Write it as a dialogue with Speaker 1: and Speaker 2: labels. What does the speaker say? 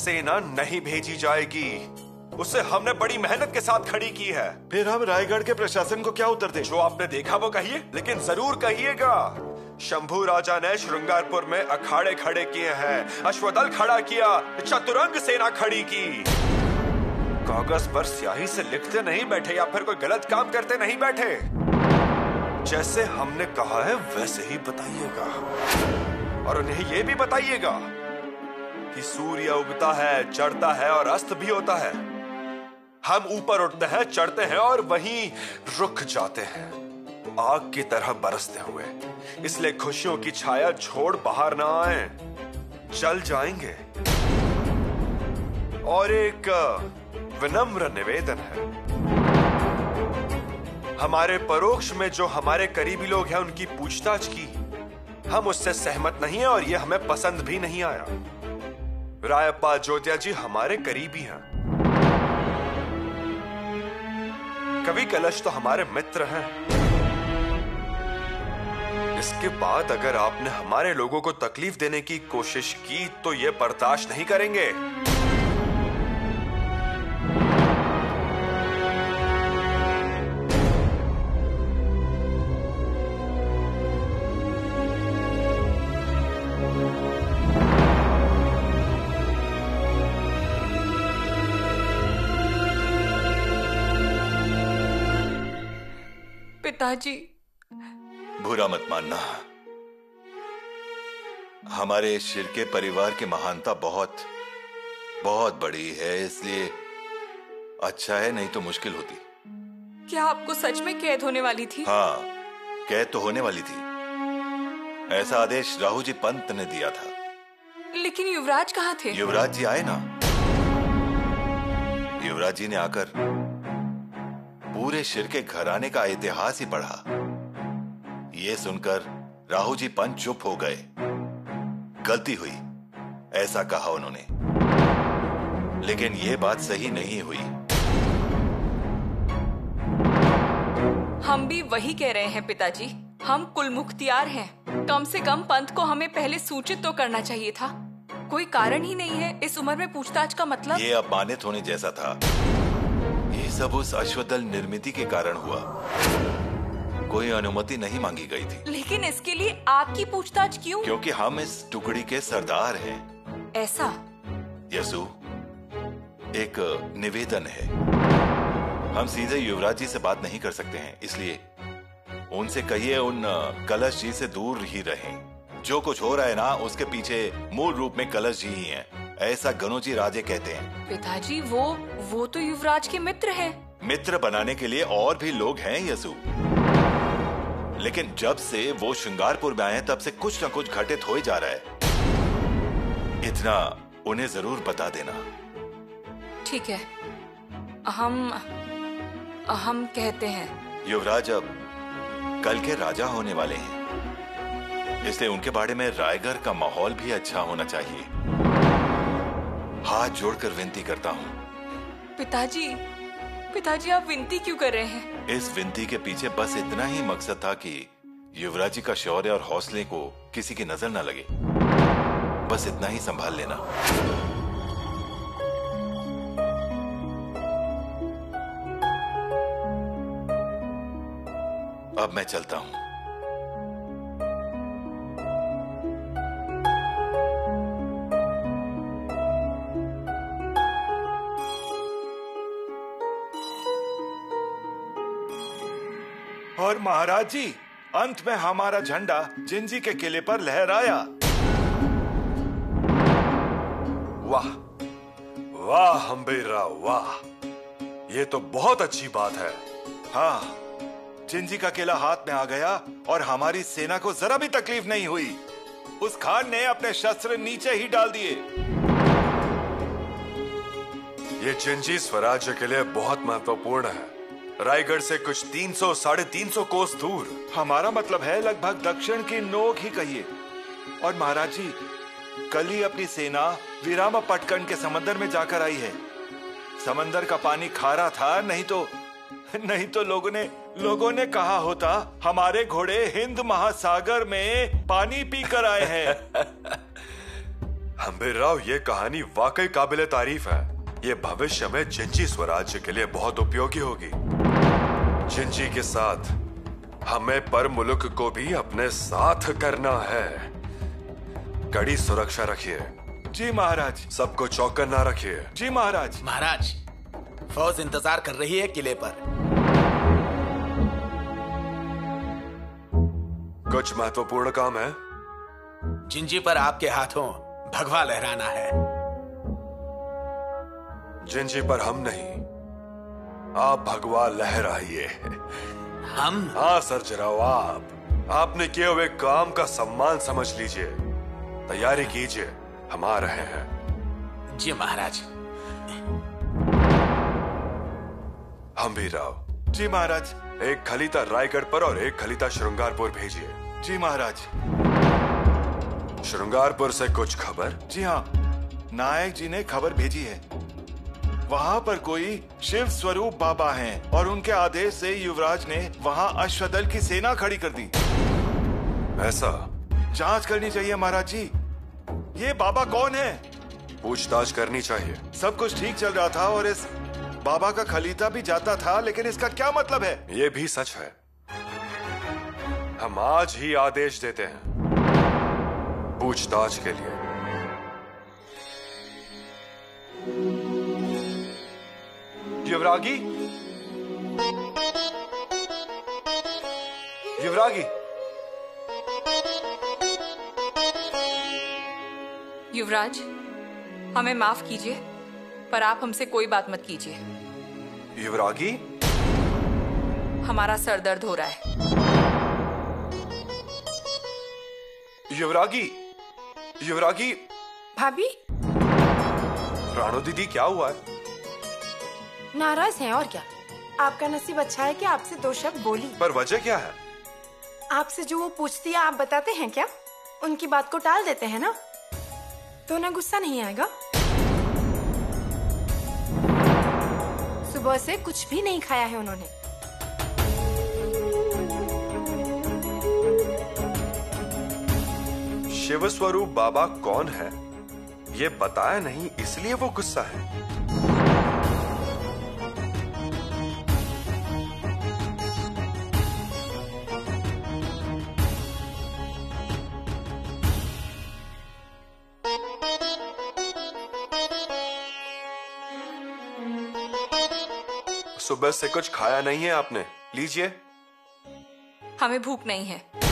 Speaker 1: सेना नहीं भेजी जाएगी। उसे हमने बड़ी मेहनत के साथ खड़ी की है।
Speaker 2: फिर हम रायगढ़ के प्रशासन को क्या उत्तर दें?
Speaker 1: जो आपने देखा वो कहिए, लेकिन जरूर कहिएगा। शंभू राजा ने श्रृंगारपुर में अखाड़े खड़े किए हैं, अश्वदल खड़ा किया, चतुरंग सेना खड़ी की। कागज पर स्याही से लिखते नहीं बैठे या फिर कोई गलत काम करते नहीं बैठे। जैसे हमने कहा है वैसे ही बताइएगा, और उन्हें यह भी बताइएगा कि सूर्य उगता है, चढ़ता है और अस्त भी होता है। हम ऊपर उठते हैं, चढ़ते हैं और वहीं रुक जाते हैं, आग की तरह बरसते हुए। इसलिए खुशियों की छाया छोड़ बाहर ना आए, जल जाएंगे। और एक विनम्र निवेदन है, हमारे परोक्ष में जो हमारे करीबी लोग हैं उनकी पूछताछ की, हम उससे सहमत नहीं है और यह हमें पसंद भी नहीं आया। रायप्पा जोतिया जी हमारे करीबी हैं। कवि कलश तो हमारे मित्र हैं। इसके बाद अगर आपने हमारे लोगों को तकलीफ देने की कोशिश की तो ये बर्दाश्त नहीं करेंगे।
Speaker 3: पिताजी,
Speaker 2: बुरा मत मानना। हमारे शिर्के परिवार की महानता बहुत बहुत बड़ी है, इसलिए अच्छा है, नहीं तो मुश्किल होती।
Speaker 3: क्या आपको सच में कैद होने वाली थी?
Speaker 2: हाँ, कैद तो होने वाली थी। ऐसा आदेश राहु जी पंत ने दिया था।
Speaker 3: लेकिन युवराज कहाँ थे?
Speaker 2: युवराज जी आए ना। युवराज जी ने आकर पूरे शिर्के घराने का इतिहास ही पढ़ा। ये सुनकर राहु जी पंत चुप हो गए। गलती हुई ऐसा कहा उन्होंने, लेकिन यह बात सही नहीं हुई।
Speaker 3: हम भी वही कह रहे हैं पिताजी। हम कुल मुख्तियार हैं। कम से कम पंत को हमें पहले सूचित तो करना चाहिए था। कोई कारण ही नहीं है इस उम्र में पूछताछ का मतलब।
Speaker 2: ये अपमानित होने जैसा था। ये सब उस अश्वदल निर्मिति के कारण हुआ। कोई अनुमति नहीं मांगी गई थी।
Speaker 3: लेकिन इसके लिए आपकी पूछताछ क्यों?
Speaker 2: क्योंकि हम इस टुकड़ी के सरदार हैं।
Speaker 3: ऐसा?
Speaker 2: यसु, एक निवेदन है। हम सीधे युवराज जी से बात नहीं कर सकते हैं, इसलिए उनसे कहिए उन कलश जी से दूर ही रहें। जो कुछ हो रहा है ना, उसके पीछे मूल रूप में कलश जी ही हैं। ऐसा गनोजी राजे कहते हैं।
Speaker 3: पिताजी, वो तो युवराज के मित्र हैं।
Speaker 2: मित्र बनाने के लिए और भी लोग हैं यसु, लेकिन जब से वो श्रृंगारपुर में आए तब से कुछ न कुछ घटित हो ही जा रहा है। इतना उन्हें जरूर बता देना।
Speaker 3: ठीक है, हम कहते हैं।
Speaker 2: युवराज अब कल के राजा होने वाले हैं, इसलिए उनके बारे में रायगढ़ का माहौल भी अच्छा होना चाहिए। हाथ जोड़कर विनती करता हूँ।
Speaker 3: पिताजी आप विनती क्यों कर रहे हैं?
Speaker 2: इस विनती के पीछे बस इतना ही मकसद था कि युवराज जी का शौर्य और हौसले को किसी की नजर न लगे। बस इतना ही संभाल लेना। अब मैं चलता हूं। और महाराज जी, अंत में हमारा झंडा जिंजी के किले पर लहराया।
Speaker 1: वाह वाह हम्बीरा वाह, ये तो बहुत अच्छी बात है।
Speaker 2: हाँ, जिंजी का किला हाथ में आ गया और हमारी सेना को जरा भी तकलीफ नहीं हुई। उस खान ने अपने शस्त्र नीचे ही डाल दिए।
Speaker 1: ये जिंजी स्वराज्य के लिए बहुत महत्वपूर्ण है। रायगढ़ से कुछ 300-350 कोस दूर।
Speaker 2: हमारा मतलब है लगभग दक्षिण की नोक ही कहिए। और महाराज जी, कल ही अपनी सेना वीरामापट्टकण के समंदर में जाकर आई है। समंदर का पानी खारा था, नहीं तो लोगों ने कहा होता हमारे घोड़े हिंद महासागर में पानी पीकर आए हैं।
Speaker 1: हम्बीरराव, ये कहानी वाकई काबिले तारीफ है। ये भविष्य में जिंजी स्वराज्य के लिए बहुत उपयोगी होगी। जिंजी के साथ हमें पर मुल्क को भी अपने साथ करना है। कड़ी सुरक्षा रखिए।
Speaker 2: जी महाराज।
Speaker 1: सबको चौकन्ना रखिए।
Speaker 2: जी महाराज।
Speaker 4: महाराज, फौज इंतजार कर रही है किले पर।
Speaker 1: कुछ महत्वपूर्ण काम है?
Speaker 4: जिंजी पर आपके हाथों भगवा लहराना है।
Speaker 1: जिंजी पर हम नहीं, आप भगवा लहराइए।
Speaker 4: हम?
Speaker 1: हाँ सर्जराव, आपने किए हुए काम का सम्मान समझ लीजिए। तैयारी कीजिए, हम आ रहे हैं।
Speaker 4: जी महाराज।
Speaker 1: हम्बीरराव।
Speaker 2: जी महाराज।
Speaker 1: एक खलीता रायगढ़ पर और एक खलीता श्रृंगारपुर भेजिए।
Speaker 2: जी महाराज।
Speaker 1: श्रृंगारपुर से कुछ खबर?
Speaker 2: जी हाँ, नायक जी ने खबर भेजी है। वहाँ पर कोई शिव स्वरूप बाबा हैं और उनके आदेश से युवराज ने वहाँ अश्वदल की सेना खड़ी कर दी।
Speaker 1: ऐसा?
Speaker 2: जांच करनी चाहिए महाराज जी। ये बाबा कौन है?
Speaker 1: पूछताछ करनी चाहिए।
Speaker 2: सब कुछ ठीक चल रहा था और इस बाबा का खलीता भी जाता था, लेकिन इसका क्या मतलब है?
Speaker 1: ये भी सच है। हम आज ही आदेश देते हैं पूछताछ के लिए। युवरागी, युवरागी,
Speaker 3: युवराज, हमें माफ कीजिए, पर आप हमसे कोई बात मत कीजिए।
Speaker 1: युवरागी,
Speaker 3: हमारा सर दर्द हो रहा है।
Speaker 1: युवरागी, युवरागी।
Speaker 5: भाभी,
Speaker 1: राणो दीदी, क्या हुआ है?
Speaker 5: नाराज हैं और क्या। आपका नसीब अच्छा है कि आपसे दो शब्द बोली।
Speaker 1: पर वजह क्या है?
Speaker 5: आपसे जो वो पूछती है आप बताते हैं क्या? उनकी बात को टाल देते हैं ना, तो उन्हें गुस्सा नहीं आएगा? सुबह से कुछ भी नहीं खाया है उन्होंने।
Speaker 1: शिव स्वरूप बाबा कौन है ये बताया नहीं, इसलिए वो गुस्सा है। सुबह से कुछ खाया नहीं है आपने, लीजिए।
Speaker 3: हमें भूख नहीं है।